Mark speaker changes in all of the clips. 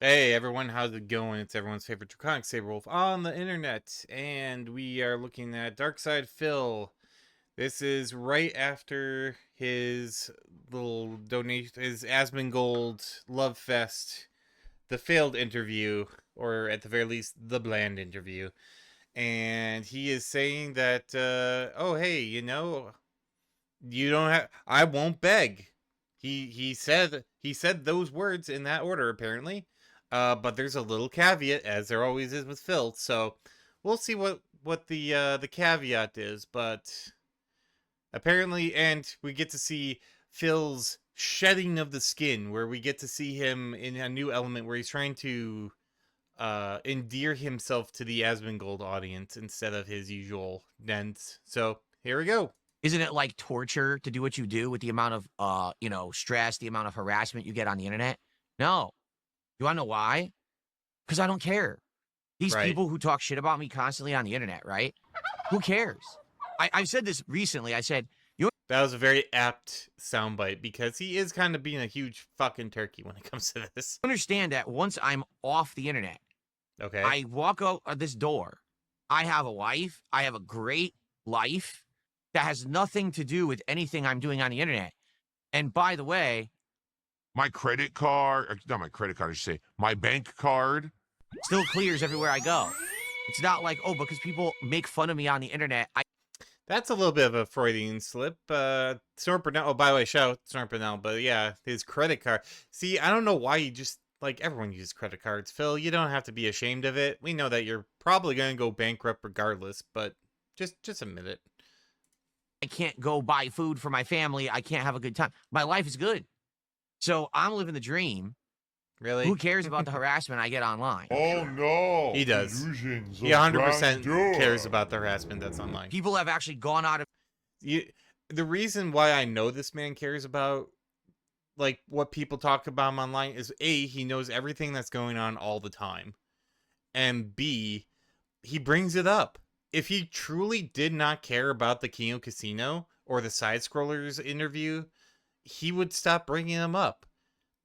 Speaker 1: Hey everyone, how's it going? It's everyone's favorite draconic saberwolf on the internet, and we are looking at Darkside Phil. This is right after his little donation, his Asmongold Love Fest, the failed interview, or at the very least, the bland interview. And he is saying that, oh hey, you don't have, I won't beg. He said those words in that order apparently. But there's a little caveat, as there always is with Phil. So we'll see what the caveat is. But apparently, and we get to see Phil's shedding of the skin, where we get to see him in a new element where he's trying to endear himself to the Asmongold audience instead of his usual dents. So here we go.
Speaker 2: Isn't it like torture to do what you do with the amount of stress, the amount of harassment you get on the internet? No. You want to know why? Because I don't care. These
Speaker 1: Right.
Speaker 2: people who talk shit about me constantly on the internet, right? Who cares? I've said this recently. I said,
Speaker 1: That was a very apt soundbite because he is kind of being a huge fucking turkey when it comes to this.
Speaker 2: understand that once I'm off the internet,
Speaker 1: Okay.
Speaker 2: I walk out of this door. I have a wife. I have a great life that has nothing to do with anything I'm doing on the internet. And by the way,
Speaker 3: my credit card, not my credit card, I should say, my bank card
Speaker 2: still clears everywhere I go. It's not like, oh, because people make fun of me on the internet,
Speaker 1: That's a little bit of a Freudian slip. Snort Burnell, oh, by the way, shout out Snort Burnell, but yeah, his credit card. See, I don't know why you just, like, everyone uses credit cards. Phil, you don't have to be ashamed of it. We know that you're probably going to go bankrupt regardless, but just admit it.
Speaker 2: I can't go buy food for my family. I can't have a good time. My life is good. So I'm living the dream.
Speaker 1: Really?
Speaker 2: Who cares about the harassment I get online?
Speaker 3: Oh no!
Speaker 1: He does.
Speaker 3: Illusions
Speaker 1: He 100%
Speaker 3: grandeur.
Speaker 1: cares about the harassment that's online.
Speaker 2: People have actually gone out of
Speaker 1: The reason why I know this man cares about, like, what people talk about him online is A, he knows everything that's going on all the time, and B, he brings it up. If he truly did not care about the Kino Casino or the side scrollers interview, he would stop bringing them up.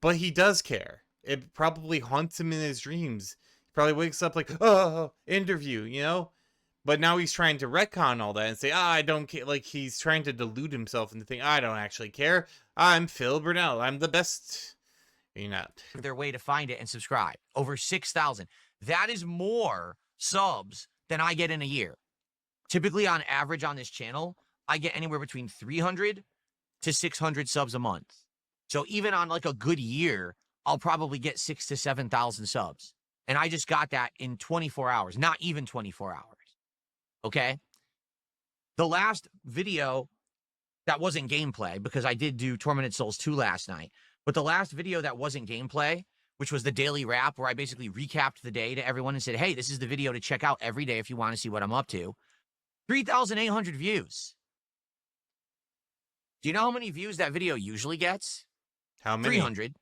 Speaker 1: But he does care. It probably haunts him in his dreams. He probably wakes up like, oh, interview, you know? But now he's trying to retcon all that and say, I don't care. Like, he's trying to delude himself into thinking, I don't actually care. I'm Phil Burnell. I'm the best. You're not.
Speaker 2: their way to find it and subscribe. Over 6,000. That is more subs than I get in a year. Typically, on average on this channel, I get anywhere between 300 to 600 subs a month. So even on like a good year, I'll probably get 6,000 to 7,000 subs. And I just got that in 24 hours, not even 24 hours. Okay? The last video that wasn't gameplay, because I did do Tormented Souls 2 last night, but the last video that wasn't gameplay, which was the daily wrap, where I basically recapped the day to everyone and said, hey, this is the video to check out every day if you want to see what I'm up to. 3,800 views. Do you know how many views that video usually gets?
Speaker 1: How many?
Speaker 2: 300.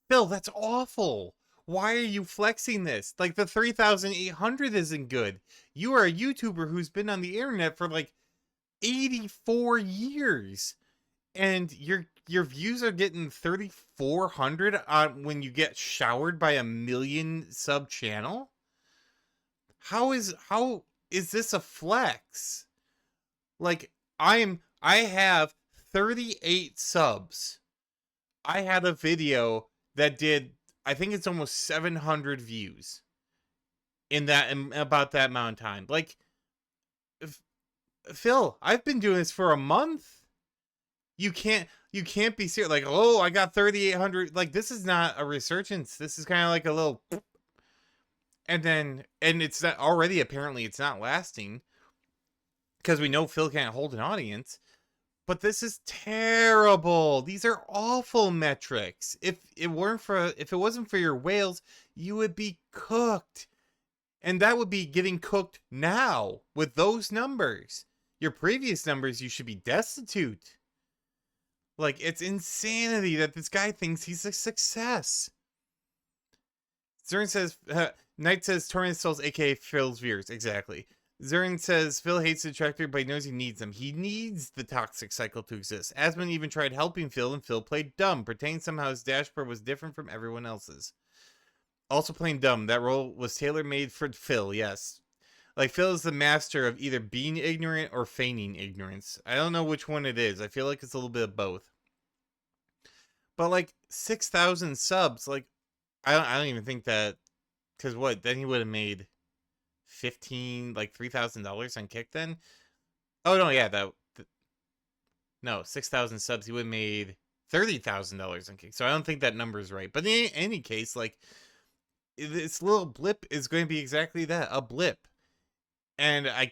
Speaker 1: Phil, that's awful. Why are you flexing this? Like, the 3,800 isn't good. You are a YouTuber who's been on the internet for like 84 years. And your views are getting 3,400 on when you get showered by a million sub channel? How is this a flex? Like, I have 38 subs. I had a video that did, I think it's almost 700 views in about that amount of time. Like, Phil, I've been doing this for a month. You can't be serious. Like, oh, I got 3,800. Like, this is not a resurgence. This is kind of like a little, and it's not already, apparently it's not lasting because we know Phil can't hold an audience. But this is terrible. These are awful metrics. If it wasn't for your whales, you would be cooked. And that would be getting cooked now with those numbers. Your previous numbers, you should be destitute. Like, it's insanity that this guy thinks he's a success. Zern says, Knight says, Tormented Souls, aka Phil's viewers. Exactly. Zern says Phil hates the detractor, but he knows he needs them. He needs the toxic cycle to exist. Asmon even tried helping Phil, and Phil played dumb, pretending somehow his dashboard was different from everyone else's. Also playing dumb. That role was tailor-made for Phil, yes. Like, Phil is the master of either being ignorant or feigning ignorance. I don't know which one it is. I feel like it's a little bit of both. But, like, 6,000 subs, like, I don't even think that... Because what? Then he would have made $3,000 on Kick then? Oh, no, yeah, no, 6,000 subs, he would have made $30,000 on Kick. So I don't think that number is right. But in any case, like, this little blip is going to be exactly that, a blip. And I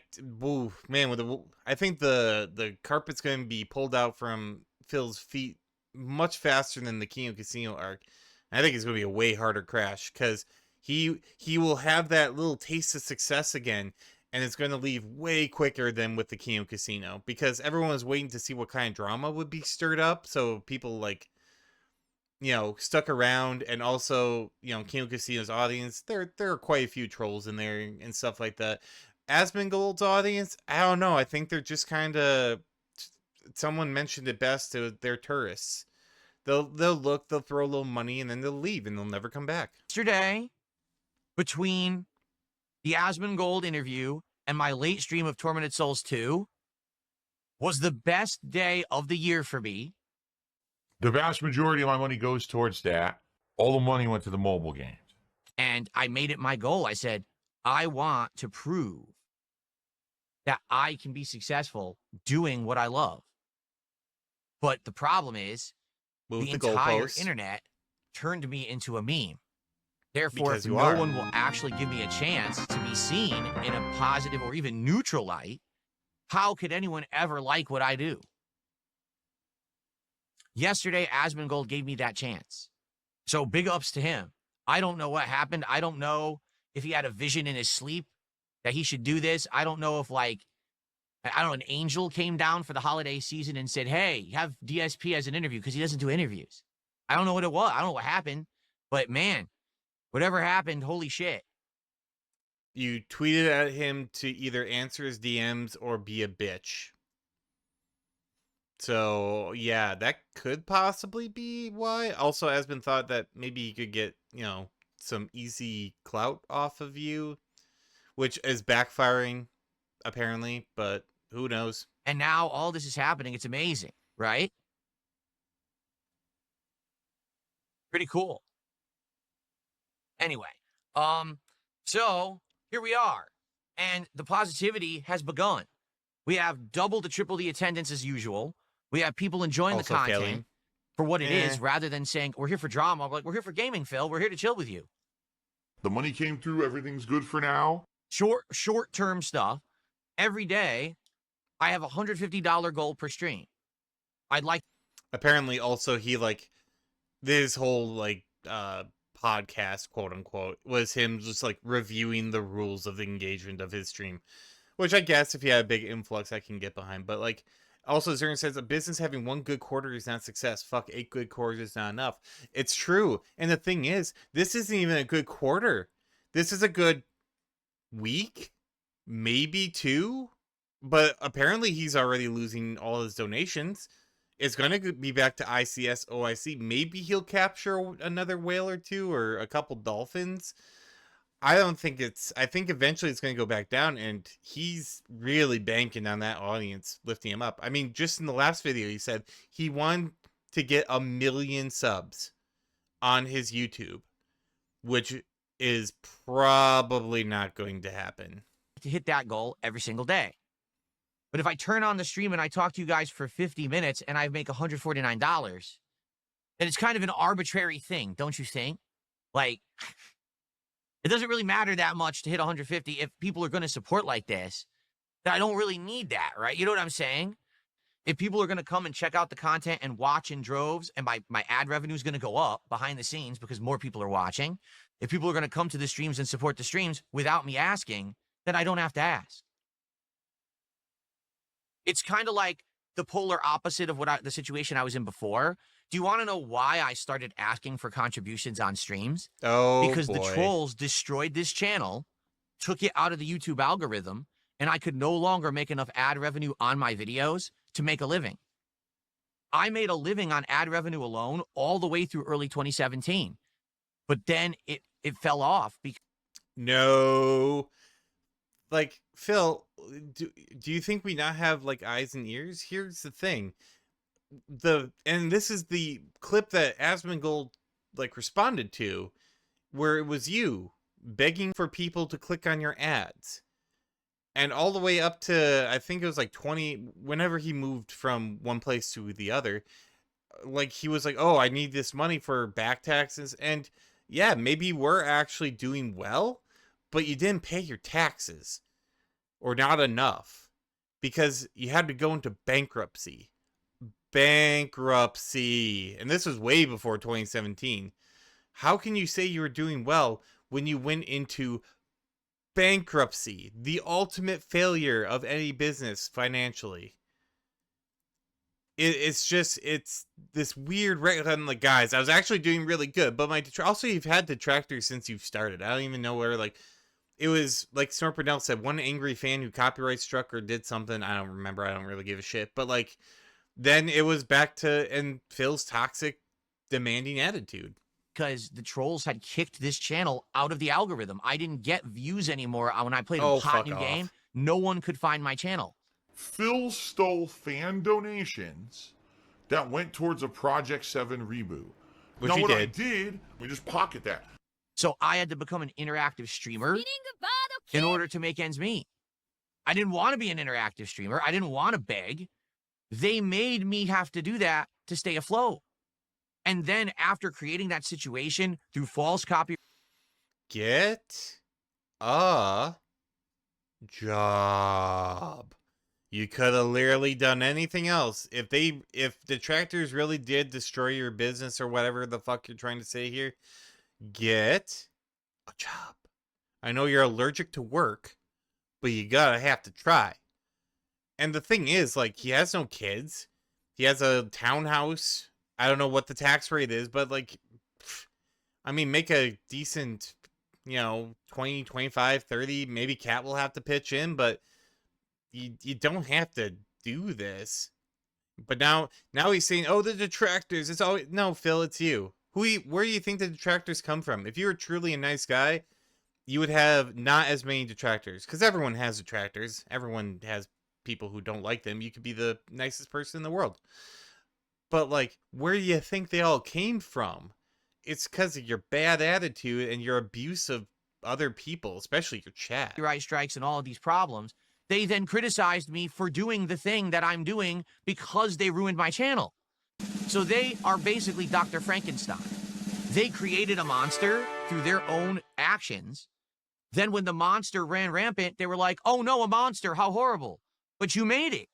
Speaker 1: think the carpet's going to be pulled out from Phil's feet much faster than the Kino Casino arc. And I think it's going to be a way harder crash because he will have that little taste of success again, and it's going to leave way quicker than with the Kino Casino because everyone was waiting to see what kind of drama would be stirred up. So people like, stuck around, and also, Kino Casino's audience, there are quite a few trolls in there and stuff like that. Asmongold's audience, I don't know. I think they're just kind of, someone mentioned it best, they're tourists. They'll look, they'll throw a little money, and then they'll leave, and they'll never come back.
Speaker 2: Yesterday, between the Asmongold interview and my late stream of Tormented Souls 2, was the best day of the year for me.
Speaker 3: The vast majority of my money goes towards that. All the money went to the mobile games.
Speaker 2: And I made it my goal. I said, I want to prove that I can be successful doing what I love. But the problem is, the entire internet turned me into a meme. Therefore,
Speaker 1: Because
Speaker 2: if no one will actually give me a chance to be seen in a positive or even neutral light, how could anyone ever like what I do? Yesterday, Asmongold gave me that chance. So big ups to him. I don't know what happened. I don't know if he had a vision in his sleep that he should do this. I don't know if, an angel came down for the holiday season and said, hey, have DSP as an interview, because he doesn't do interviews. I don't know what it was. I don't know what happened. But, man, whatever happened, holy shit.
Speaker 1: You tweeted at him to either answer his DMs or be a bitch. So, yeah, that could possibly be why. Also, has been thought that maybe he could get, some easy clout off of you, which is backfiring, apparently, but who knows?
Speaker 2: And now all this is happening. It's amazing, right? Pretty cool. Anyway, so here we are, and the positivity has begun. We have double to triple the attendance as usual. We have people enjoying
Speaker 1: Also
Speaker 2: the content
Speaker 1: failing.
Speaker 2: for what it is, rather than saying, we're here for drama. We're like, we're here for gaming, Phil. We're here to chill with you.
Speaker 3: The money came through. Everything's good for now.
Speaker 2: Short-term stuff. Every day, I have a $150 goal per stream. I'd like...
Speaker 1: Apparently, also, he, this whole, podcast, quote-unquote, was him just, reviewing the rules of the engagement of his stream. Which I guess, if he had a big influx, I can get behind. But, also, Zern says, a business having one good quarter is not success. Fuck, 8 good quarters is not enough. It's true. And the thing is, this isn't even a good quarter. This is a good week, maybe 2. But apparently he's already losing all his donations. It's going to be back to ICS, OIC. Maybe he'll capture another whale or 2 or a couple dolphins. I think eventually it's going to go back down, and he's really banking on that audience lifting him up. I mean, just in the last video, he said he wanted to get 1 million subs on his YouTube, which is probably not going to happen.
Speaker 2: To hit that goal every single day. But if I turn on the stream and I talk to you guys for 50 minutes and I make $149, then it's kind of an arbitrary thing, don't you think? It doesn't really matter that much to hit 150 if people are going to support like this. That I don't really need that, right? You know what I'm saying? If people are going to come and check out the content and watch in droves, and my ad revenue is going to go up behind the scenes because more people are watching. If people are going to come to the streams and support the streams without me asking, then I don't have to ask. It's kind of like the polar opposite of the situation I was in before. Do you want to know why I started asking for contributions on streams?
Speaker 1: Oh,
Speaker 2: because
Speaker 1: boy.
Speaker 2: The trolls destroyed this channel, took it out of the YouTube algorithm, and I could no longer make enough ad revenue on my videos to make a living. I made a living on ad revenue alone all the way through early 2017. But then it fell off because
Speaker 1: No. Like, Phil, do you think we not have like eyes and ears? Here's the thing. And this is the clip that Asmon Gold like responded to, where it was you begging for people to click on your ads. And all the way up to, I think it was like 20, whenever he moved from one place to the other, like he was like, oh, I need this money for back taxes. And yeah, maybe you were actually doing well, but you didn't pay your taxes, or not enough, because you had to go into bankruptcy. Bankruptcy. And this was way before 2017. How can you say you were doing well when you went into bankruptcy, the ultimate failure of any business financially? It's this weird, like, guys, I was actually doing really good, but also you've had detractors since you've started. I don't even know where, like, it was like Snorpernell said, one angry fan who copyright struck or did something. I don't remember. I don't really give a shit. But like, then it was back to, and Phil's toxic, demanding attitude.
Speaker 2: because the trolls had kicked this channel out of the algorithm. I didn't get views anymore when I played a hot
Speaker 1: fuck
Speaker 2: new
Speaker 1: off.
Speaker 2: game. No one could find my channel.
Speaker 3: Phil stole fan donations that went towards a Project 7 reboot.
Speaker 1: Which
Speaker 3: now,
Speaker 1: he
Speaker 3: what I
Speaker 1: did.
Speaker 3: did, we just pocket that.
Speaker 2: So I had to become an interactive streamer in order to make ends meet. I didn't want to be an interactive streamer. I didn't want to beg. They made me have to do that to stay afloat. And then after creating that situation through false copy,
Speaker 1: Get a job. You could have literally done anything else. If detractors really did destroy your business or whatever the fuck you're trying to say here, get a job. I know you're allergic to work, but you gotta have to try. And the thing is, like, he has no kids. He has a townhouse. I don't know what the tax rate is, but like, I mean, make a decent, 20, 25, 30, maybe Cat will have to pitch in, but you don't have to do this. But now he's saying, oh, the detractors, it's always, no, Phil, it's you. Where do you think the detractors come from? If you were truly a nice guy, you would have not as many detractors, because everyone has detractors. Everyone has people who don't like them. You could be the nicest person in the world. But, like, where do you think they all came from? It's because of your bad attitude and your abuse of other people, especially your chat.
Speaker 2: copyright strikes and all of these problems. They then criticized me for doing the thing that I'm doing because they ruined my channel. So they are basically Dr. Frankenstein. They created a monster through their own actions. Then when the monster ran rampant, they were like, oh no, a monster, how horrible. But you made it.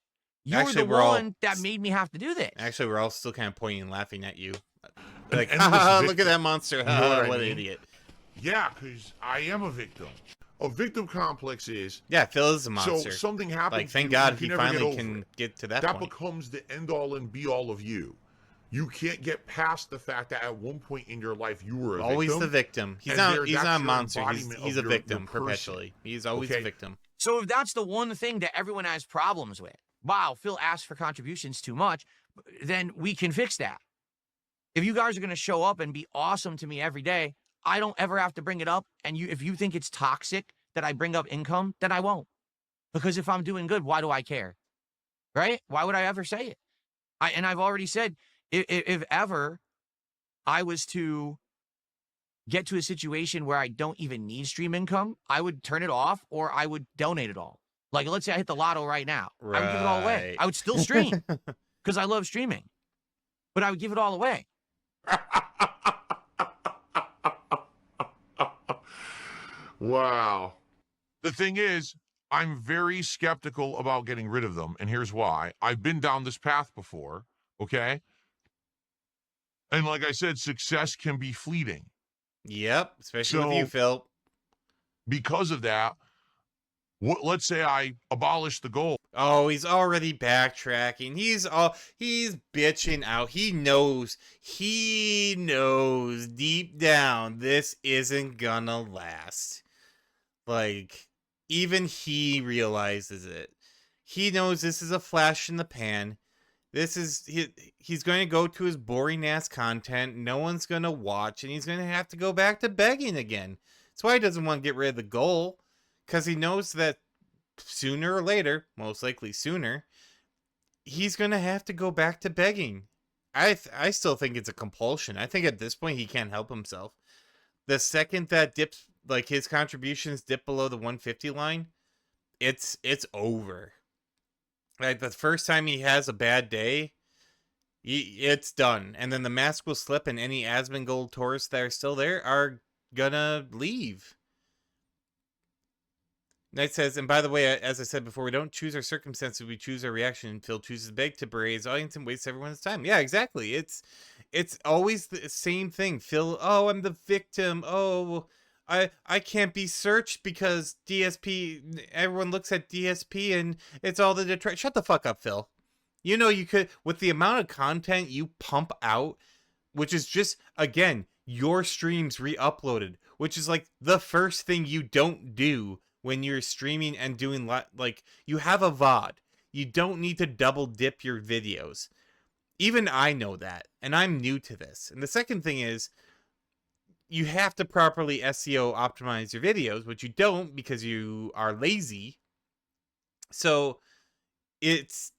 Speaker 2: You're
Speaker 1: Actually,
Speaker 2: the
Speaker 1: we're all-
Speaker 2: one that made me have to do this.
Speaker 1: Actually, we're all still kind of pointing and laughing at you.
Speaker 3: An
Speaker 1: Like,
Speaker 3: endless
Speaker 1: haha, look
Speaker 3: victim.
Speaker 1: at that monster.
Speaker 3: You know what I
Speaker 1: What an
Speaker 3: mean?
Speaker 1: idiot.
Speaker 3: Yeah, because I am a victim. A victim complex is,
Speaker 1: Yeah, Phil is a monster.
Speaker 3: so something happens.
Speaker 1: Like, thank
Speaker 3: to you,
Speaker 1: God
Speaker 3: you
Speaker 1: he
Speaker 3: can never
Speaker 1: finally
Speaker 3: get over
Speaker 1: can
Speaker 3: it.
Speaker 1: get to that
Speaker 3: That
Speaker 1: point.
Speaker 3: becomes the end all and be all of you. You can't get past the fact that at one point in your life you were
Speaker 1: Always
Speaker 3: victim.
Speaker 1: the victim. He's
Speaker 3: and
Speaker 1: not
Speaker 3: that's
Speaker 1: a
Speaker 3: your
Speaker 1: monster.
Speaker 3: embodiment
Speaker 1: He's
Speaker 3: of
Speaker 1: a
Speaker 3: your
Speaker 1: victim
Speaker 3: person.
Speaker 1: perpetually. He's always
Speaker 3: Okay.
Speaker 1: a victim.
Speaker 2: So if that's the one thing that everyone has problems with, wow, Phil asked for contributions too much, then we can fix that. If you guys are going to show up and be awesome to me every day, I don't ever have to bring it up. And if you think it's toxic that I bring up income, then I won't. Because if I'm doing good, why do I care? Right? Why would I ever say it? And I've already said, if ever I was to get to a situation where I don't even need stream income, I would turn it off or I would donate it all. Like, let's say I hit the lotto right now. I would give it all away.
Speaker 1: Right.
Speaker 2: I would still stream because I love streaming, but I would give it all away.
Speaker 3: Wow. The thing is, I'm very skeptical about getting rid of them, and here's why. I've been down this path before, okay? And like I said, success can be fleeting.
Speaker 1: Yep, especially with you,
Speaker 3: So-
Speaker 1: Phil.
Speaker 3: Because of that, let's say I abolish the goal.
Speaker 1: Oh, he's already backtracking. He's bitching out. He knows deep down this isn't gonna last. Like, even he realizes it. He knows this is a flash in the pan. He's going to go to his boring ass content. No one's going to watch, and he's going to have to go back to begging again. That's why he doesn't want to get rid of the goal, because he knows that sooner or later, most likely sooner, he's going to have to go back to begging. I still think it's a compulsion. I think at this point he can't help himself. The second that dips, like his contributions dip below the 150 line, it's over. Like the first time he has a bad day, it's done. And then the mask will slip, and any Asmon Gold tourists that are still there are gonna leave. Knight says, and by the way, as I said before, we don't choose our circumstances, we choose our reaction. Phil chooses to beg to berate his audience and wastes everyone's time. Yeah, exactly. It's always the same thing. Phil, oh, I'm the victim. Oh, I can't be searched because DSP, everyone looks at DSP and it's all the detract. Shut the fuck up, Phil. You know you could, with the amount of content you pump out, which is just, again, your streams re-uploaded, which is like the first thing you don't do when you're streaming and doing, like, you have a VOD. You don't need to double dip your videos. Even I know that, and I'm new to this. And the second thing is, you have to properly SEO optimize your videos, which you don't because you are lazy. So it's,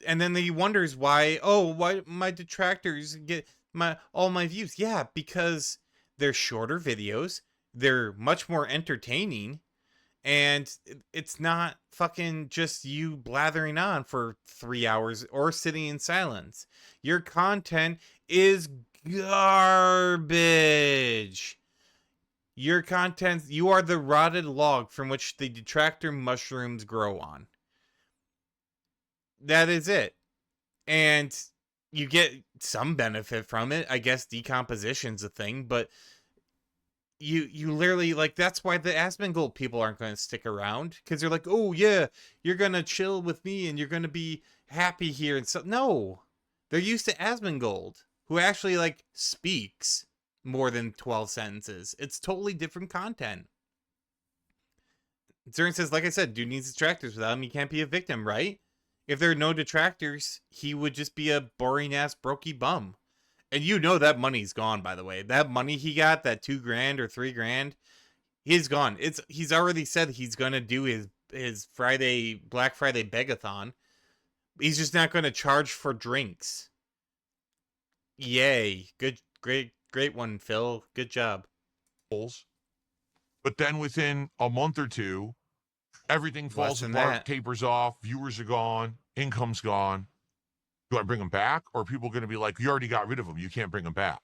Speaker 1: and then he wonders why my detractors get all my views. Yeah, because they're shorter videos, they're much more entertaining, and it's not fucking just you blathering on for 3 hours or sitting in silence. Your content is garbage. Your content, you are the rotted log from which the detractor mushrooms grow on. That is it. And you get some benefit from it. I guess decomposition's a thing, but you literally, like, that's why the Asmon Gold people aren't going to stick around, because they're like, oh yeah, you're going to chill with me and you're going to be happy here and so. No, they're used to Asmon Gold, who actually, like, speaks more than 12 sentences. It's totally different content. Zern says, like I said, dude needs detractors. Without him, he can't be a victim, right? If there are no detractors, he would just be a boring ass brokey bum. And you know that money's gone, by the way. That money he got, that $2,000 or $3,000, he's gone. He's already said he's gonna do his Black Friday begathon. He's just not gonna charge for drinks. Yay. Good, great one, Phil. Good job.
Speaker 3: But then within a month or two, everything falls apart, tapers off, viewers are gone, income's gone. Do I bring them back? Or are people going to be like, you already got rid of them, you can't bring them back,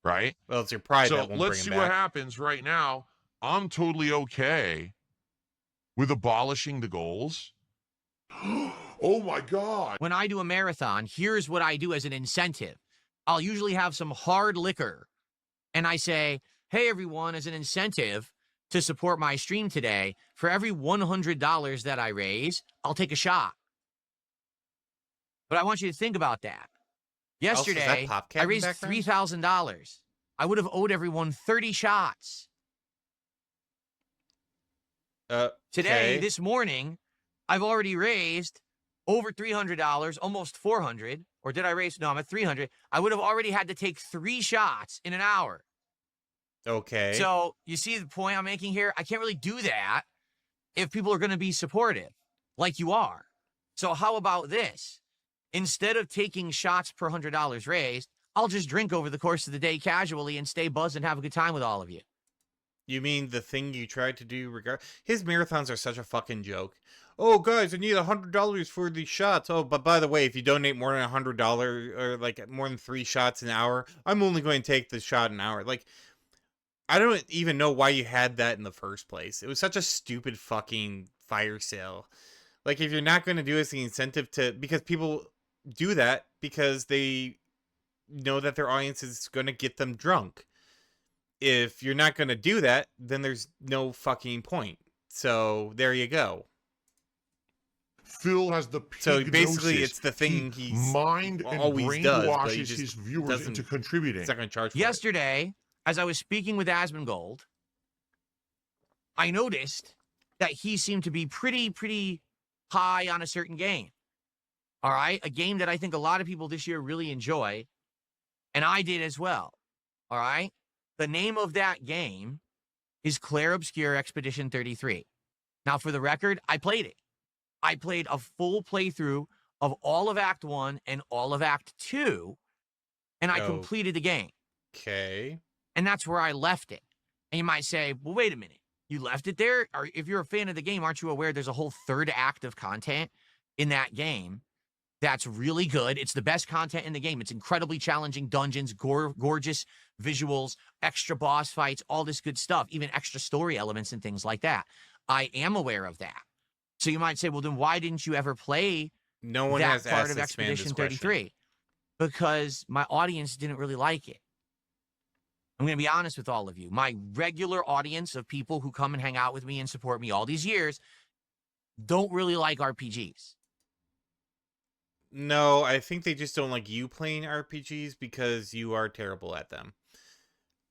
Speaker 3: right?
Speaker 1: Well, it's your pride
Speaker 3: so
Speaker 1: that won't bring them back.
Speaker 3: let's see what happens right now. I'm totally okay with abolishing the goals. Oh my God.
Speaker 2: When I do a marathon, here's what I do as an incentive. I'll usually have some hard liquor, and I say, hey, everyone, as an incentive to support my stream today, for every $100 that I raise, I'll take a shot. But I want you to think about that. Yesterday, I raised $3,000. I would have owed everyone 30 shots. Today, this morning, I've already raised over $300, almost $400. Or did I raise? No, I'm at 300. I would have already had to take 3 shots in an hour.
Speaker 1: Okay.
Speaker 2: So you see the point I'm making here? I can't really do that if people are going to be supportive, like you are. So how about this? Instead of taking shots per $100 raised, I'll just drink over the course of the day casually and stay buzzed and have a good time with all of you.
Speaker 1: You mean the thing you tried to do his marathons are such a fucking joke. Oh, guys, I need $100 for these shots. Oh, but by the way, if you donate more than $100 or like more than 3 shots an hour, I'm only going to take the shot an hour. Like, I don't even know why you had that in the first place. It was such a stupid fucking fire sale. Like, if you're not going to do it as the incentive to, because people do that because they know that their audience is going to get them drunk. If you're not going to do that, then there's no fucking point. So there you go.
Speaker 3: Phil has the
Speaker 1: so basically it's the thing he
Speaker 3: mind and
Speaker 1: always does, but he
Speaker 3: brainwashes his viewers into contributing.
Speaker 1: He's not going to charge for
Speaker 2: Yesterday, as I was speaking with Asmon Gold, I noticed that he seemed to be pretty high on a certain game. All right. A game that I think a lot of people this year really enjoy. And I did as well. All right. The name of that game is Clair Obscure Expedition 33. Now, for the record, I played it. I played a full playthrough of all of Act 1 and all of Act 2, and I
Speaker 1: Oh.
Speaker 2: completed the game.
Speaker 1: Okay.
Speaker 2: And that's where I left it. And you might say, well, wait a minute. You left it there? Or if you're a fan of the game, aren't you aware there's a whole third act of content in that game that's really good? It's the best content in the game. It's incredibly challenging dungeons, gorgeous visuals, extra boss fights, all this good stuff, even extra story elements and things like that. I am aware of that. So you might say, well, then why didn't you ever play
Speaker 1: No one
Speaker 2: that
Speaker 1: has
Speaker 2: part
Speaker 1: asked
Speaker 2: of
Speaker 1: this man this
Speaker 2: Expedition
Speaker 1: question.
Speaker 2: 33? Because my audience didn't really like it. I'm going to be honest with all of you. My regular audience of people who come and hang out with me and support me all these years don't really like RPGs.
Speaker 1: No, I think they just don't like you playing RPGs because you are terrible at them.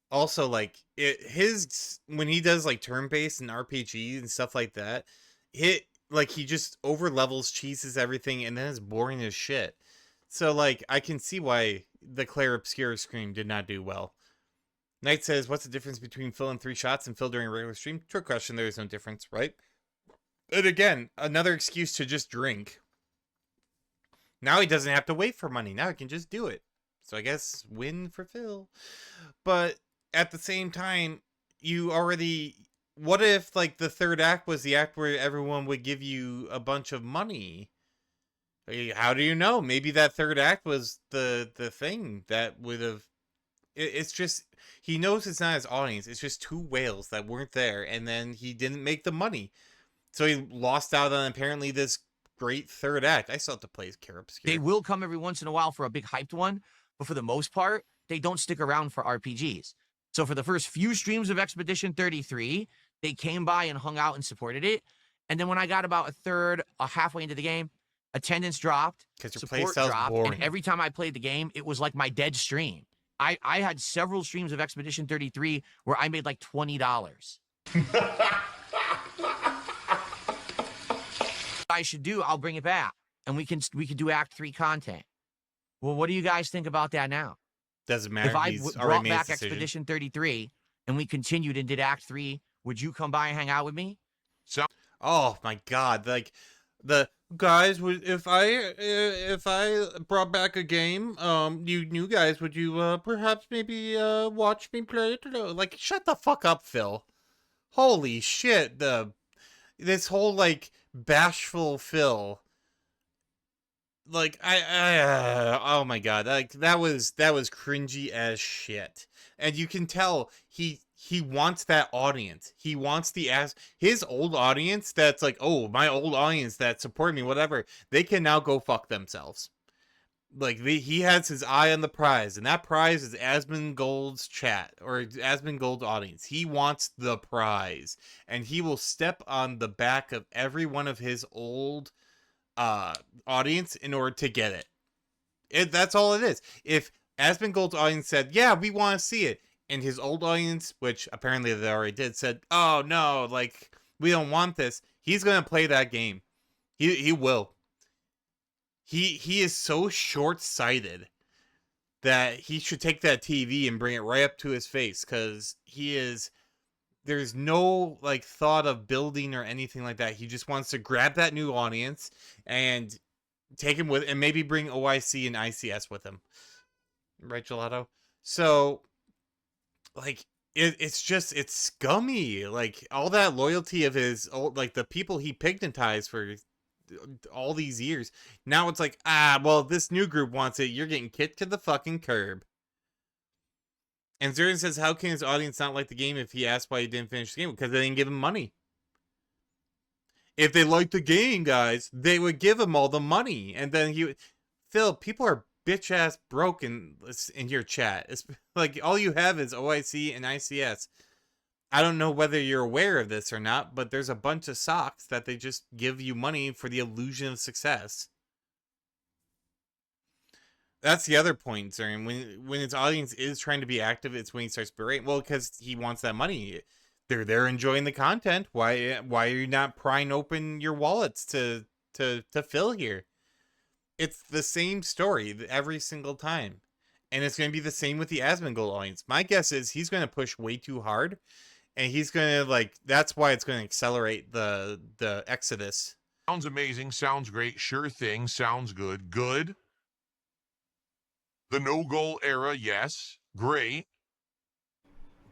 Speaker 1: Also, like when he does like turn-based and RPG and stuff like that, he just over levels, cheeses everything, and then it's boring as shit. So like I can see why the Clair Obscure stream did not do well. Knight says, "What's the difference between Phil and 3 shots and Phil during a regular stream?" Trick question. There is no difference, right? And again, another excuse to just drink. Now he doesn't have to wait for money. Now he can just do it. So I guess win for Phil. But at the same time, what if like the third act was the act where everyone would give you a bunch of money? How do you know? Maybe that third act was the thing that would have. It's just he knows it's not his audience. It's just 2 whales that weren't there, and then he didn't make the money, so he lost out on apparently this great third act. I still have to play Clair Obscure.
Speaker 2: They will come every once in a while for a big hyped one, but for the most part, they don't stick around for RPGs. So for the first few streams of Expedition 33, they came by and hung out and supported it. And then when I got about halfway into the game, attendance dropped,
Speaker 1: Because your
Speaker 2: support
Speaker 1: playstyle's
Speaker 2: dropped,
Speaker 1: boring.
Speaker 2: and every time I played the game, it was like my dead stream. I had several streams of Expedition 33 where I made like $20. I should do, I'll bring it back, and we can do Act 3 content. Well, what do you guys think about that now?
Speaker 1: Doesn't matter.
Speaker 2: If I
Speaker 1: He's
Speaker 2: brought
Speaker 1: already made
Speaker 2: back
Speaker 1: his decision.
Speaker 2: Expedition 33 and we continued and did Act 3, would you come by and hang out with me?
Speaker 1: Oh my god! Like the guys, if I brought back a game, you new guys, would you perhaps maybe watch me play it? Like, shut the fuck up, Phil. Holy shit! This whole like bashful Phil. Like oh my god, like that was cringy as shit, and you can tell he wants that audience. He wants his old audience that's like, oh, my old audience that support me, whatever. They can now go fuck themselves. Like he has his eye on the prize, and that prize is Asmon Gold's chat or Asmon Gold's audience. He wants the prize, and he will step on the back of every one of his old audience in order to get it. That's all it is. If Asmon Gold's audience said, yeah, we want to see it, and his old audience, which apparently they already did, said, oh no, like, we don't want this, he's gonna play that game. He will. He is so short-sighted that he should take that TV and bring it right up to his face, because there's no like thought of building or anything like that. He just wants to grab that new audience and take him with, and maybe bring OIC and ICS with him, right, Gelato? So like it's scummy, like all that loyalty of his old, like the people he pignatized for all these years. Now it's like, well, this new group wants it, you're getting kicked to the fucking curb. And Zurian says, how can his audience not like the game if he asked why he didn't finish the game? Because they didn't give him money. If they liked the game, guys, they would give him all the money. And then Phil, people are bitch ass broke in your chat. It's like all you have is OIC and ICS. I don't know whether you're aware of this or not, but there's a bunch of socks that they just give you money for the illusion of success. That's the other point, Zurian. When his audience is trying to be active, it's when he starts berating. Well, because he wants that money. they're there enjoying the content. Why are you not prying open your wallets to fill here? It's the same story every single time. And it's going to be the same with the Asmongold audience. My guess is he's going to push way too hard, and he's going to, like, that's why it's going to accelerate the exodus.
Speaker 3: Sounds amazing. Sounds great. Sure thing. Sounds good. Good. The no-goal era, yes. Great.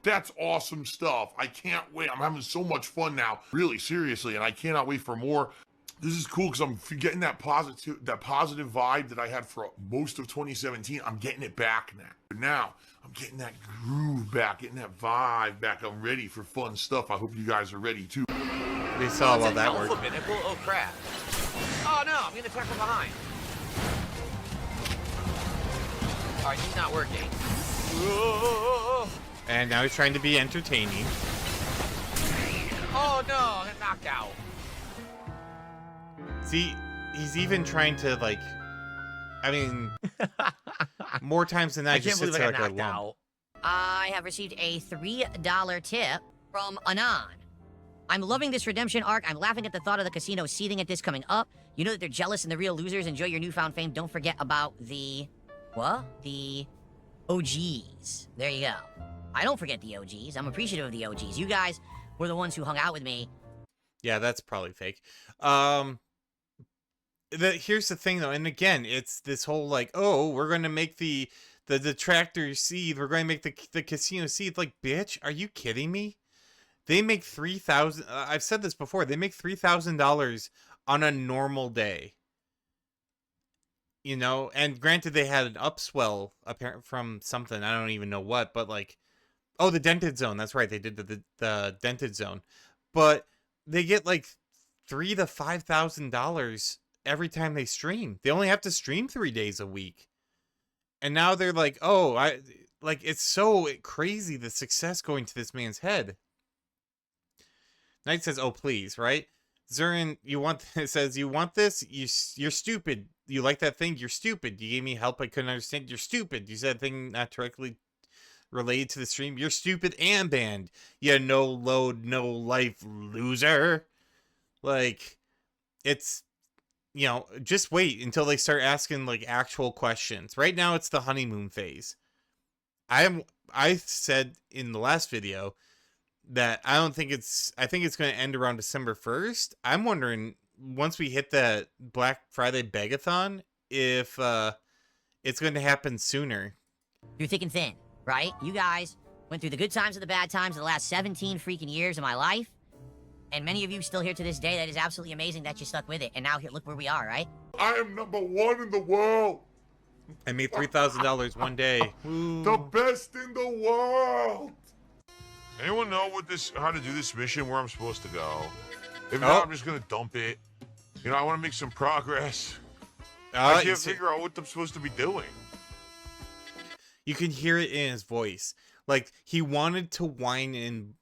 Speaker 3: That's awesome stuff. I can't wait. I'm having so much fun now. Really, seriously, and I cannot wait for more. This is cool because I'm getting that positive vibe that I had for most of 2017. I'm getting it back now. Now I'm getting that groove back, getting that vibe back. I'm ready for fun stuff. I hope you guys are ready too.
Speaker 1: We saw how that worked.
Speaker 2: Oh crap! Oh no, I'm gonna attack from behind. All right, he's not working. Whoa.
Speaker 1: And now he's trying to be entertaining.
Speaker 2: Oh no, I got knocked out.
Speaker 1: See, he's even trying to, like, I mean, more times than not,
Speaker 2: I
Speaker 1: he
Speaker 2: can't
Speaker 1: just
Speaker 2: believe
Speaker 1: sits
Speaker 2: I
Speaker 1: there
Speaker 2: got
Speaker 1: like a
Speaker 2: knocked
Speaker 1: lump.
Speaker 2: out. I have received a $3 tip from Anon. I'm loving this redemption arc. I'm laughing at the thought of the casino seething at this coming up. You know that they're jealous and the real losers enjoy your newfound fame. Don't forget about the... what? The OGs. There you go. I don't forget the OGs. I'm appreciative of the OGs. You guys were the ones who hung out with me.
Speaker 1: Yeah, that's probably fake. Here's the thing, though, and again, it's this whole, like, oh, we're going to make the detractors seethe. We're going to make the casino seethe. Like, bitch, are you kidding me? They make $3,000. I've said this before. They make $3,000 on a normal day. You know, and granted, they had an upswell apparent from something. I don't even know what, but like, oh, the dented zone. That's right. They did the dented zone, but they get like $3,000 to $5,000 every time they stream. They only have to stream 3 days a week, and now they're like, oh, it's so crazy the success going to this man's head. Knight says, oh, please, right? Zurin, it says, you want this? You're stupid. You like that thing? You're stupid. You gave me help I couldn't understand. You're stupid. You said a thing not directly related to the stream. You're stupid and banned. You no load, no life loser. Like, it's, you know, just wait until they start asking, like, actual questions. Right now, it's the honeymoon phase. I said in the last video that I think it's going to end around December 1st. I'm wondering, once we hit that Black Friday Begathon, if it's going to happen sooner.
Speaker 2: You're thick and thin, right? You guys went through the good times and the bad times of the last 17 freaking years of my life. And many of you still here to this day. That is absolutely amazing that you stuck with it. And now here, look where we are, right?
Speaker 3: I am #1 in the world.
Speaker 1: I made $3,000 one day. Ooh.
Speaker 3: The best in the world. Anyone know how to do this mission, where I'm supposed to go? If not, I'm just gonna dump it. You know, I want to make some progress. I can't figure out what I'm supposed to be doing.
Speaker 1: You can hear it in his voice. Like, he wanted to whine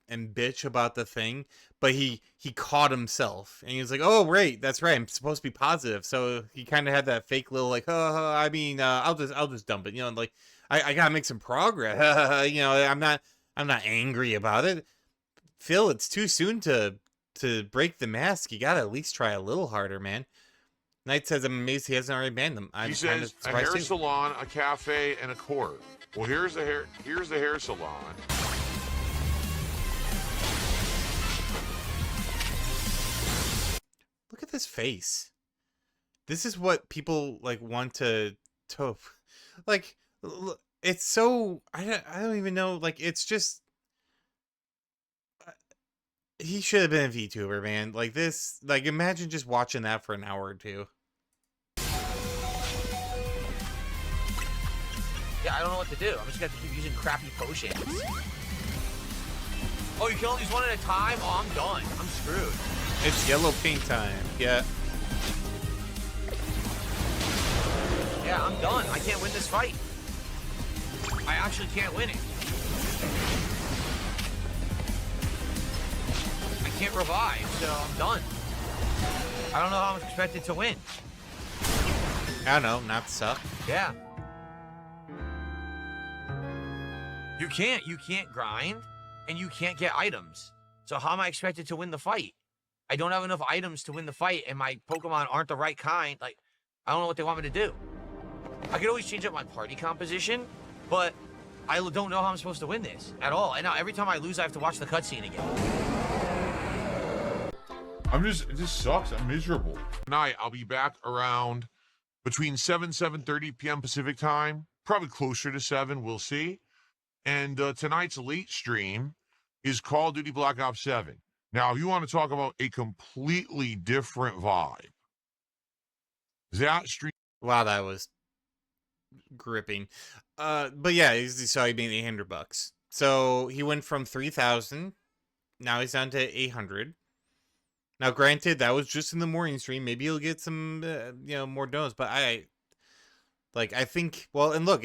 Speaker 1: and bitch about the thing, but he caught himself. And he was like, oh, right, that's right, I'm supposed to be positive. So he kind of had that fake little, like, I mean, I'll just dump it. You know, like, I gotta make some progress. You know, I'm not angry about it. Phil, it's too soon to break the mask. You gotta at least try a little harder, man. Knight says, I'm amazed he hasn't already banned them.
Speaker 3: He says a hair salon, a cafe, and a court. Well, here's the hair salon.
Speaker 1: Look at this face. This is what people like want to like. It's so I don't even know. Like, it's just he should have been a VTuber, man. Like this. Like, imagine just watching that for an hour or two.
Speaker 2: Yeah, I don't know what to do. I'm just gonna have to keep using crappy potions. Oh, you can only use one at a time? Oh, I'm done. I'm screwed.
Speaker 1: It's yellow paint time. Yeah.
Speaker 2: Yeah, I'm done. I can't win this fight. I actually can't win it. I can't revive, so I'm done. I don't know how I'm expected to win.
Speaker 1: I don't know, not suck.
Speaker 2: Yeah. You can't grind, and you can't get items. So how am I expected to win the fight? I don't have enough items to win the fight, and my Pokemon aren't the right kind. Like, I don't know what they want me to do. I could always change up my party composition, but I don't know how I'm supposed to win this at all. And now every time I lose, I have to watch the cutscene again.
Speaker 3: It just sucks. I'm miserable. Tonight, I'll be back around between 7:30 p.m. Pacific time, probably closer to 7, we'll see. And tonight's late stream is Call of Duty Black Ops 7. Now, if you want to talk about a completely different vibe, that stream...
Speaker 1: Wow, that was gripping. But yeah, so he made $800. So he went from 3,000. Now he's down to 800. Now, granted, that was just in the morning stream. Maybe he'll get some, more donuts. But I think, well, and look,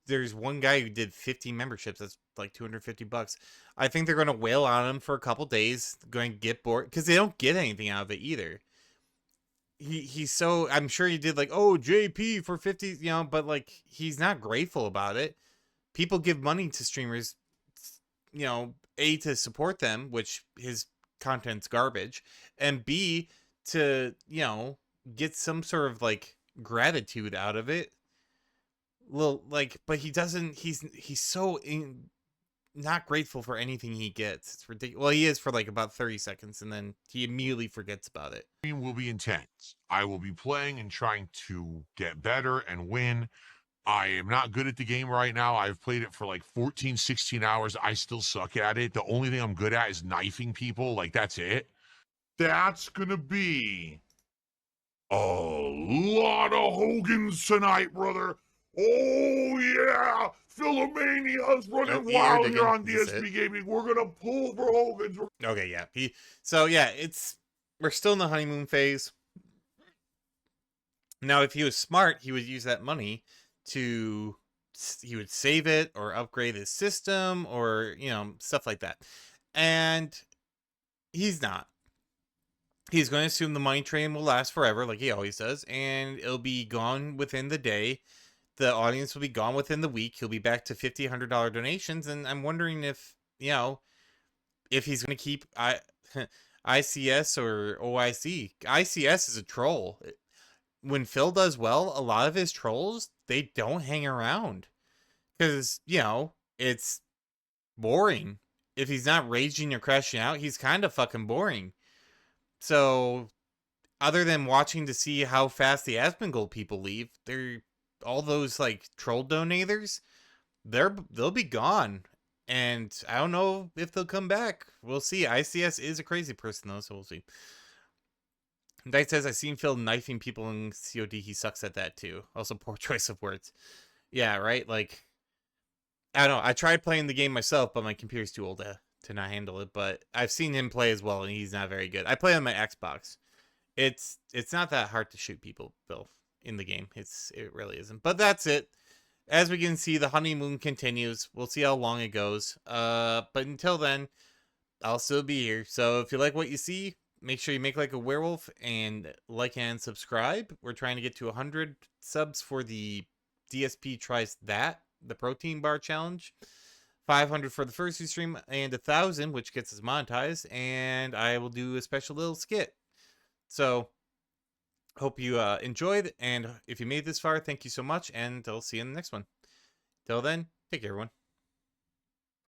Speaker 1: there's one guy who did 50 memberships. That's like $250. I think they're going to wail on him for a couple days. Going to get bored because they don't get anything out of it either. He's so, I'm sure he did like, oh, JP for 50, but like, he's not grateful about it. People give money to streamers, A, to support them, which his content's garbage, and B, to, get some sort of like gratitude out of it. But he doesn't, he's so not grateful for anything he gets. It's ridiculous. Well, he is for like about 30 seconds, and then he immediately forgets about it.
Speaker 3: Will be intense. I will be playing and trying to get better and win. I am not good at the game right now. I've played it for like 14, 16 hours. I still suck at it. The only thing I'm good at is knifing people. Like, that's it. That's gonna be a lot of Hogans tonight, brother. Oh, yeah. Philomania's running wild here on DSP Gaming. We're going to pull for Hogan's.
Speaker 1: Okay, yeah. We're still in the honeymoon phase. Now, if he was smart, he would use that money he would save it or upgrade his system or, stuff like that. And he's not. He's going to assume the money train will last forever, like he always does, and it'll be gone within the day. The audience will be gone within the week. He'll be back to $50, $100 donations, and I'm wondering if he's going to keep ICS or OIC. ICS is a troll. When Phil does well, a lot of his trolls, they don't hang around because it's boring. If he's not raging or crashing out, he's kind of fucking boring. So, other than watching to see how fast the Asmon Gold people leave, all those like troll donators, they'll be gone, and I don't know if they'll come back. We'll see. ICS is a crazy person though, so we'll see. Knight says, I've seen Phil knifing people in COD. He sucks at that too. Also, poor choice of words. Yeah, right? Like, I don't know. I tried playing the game myself, but my computer's too old to not handle it. But I've seen him play as well, and he's not very good. I play on my Xbox. It's not that hard to shoot people, Phil, in the game. It really isn't. But that's it. As we can see, the honeymoon continues. We'll see how long it goes. But until then, I'll still be here. So if you like what you see, make sure you make like a werewolf and like and subscribe. We're trying to get to 100 subs for the DSP tries that, the protein bar challenge. 500 for the first stream and 1,000, which gets us monetized. And I will do a special little skit. So hope you enjoyed. And if you made this far, thank you so much. And I'll see you in the next one. Till then, take care, everyone.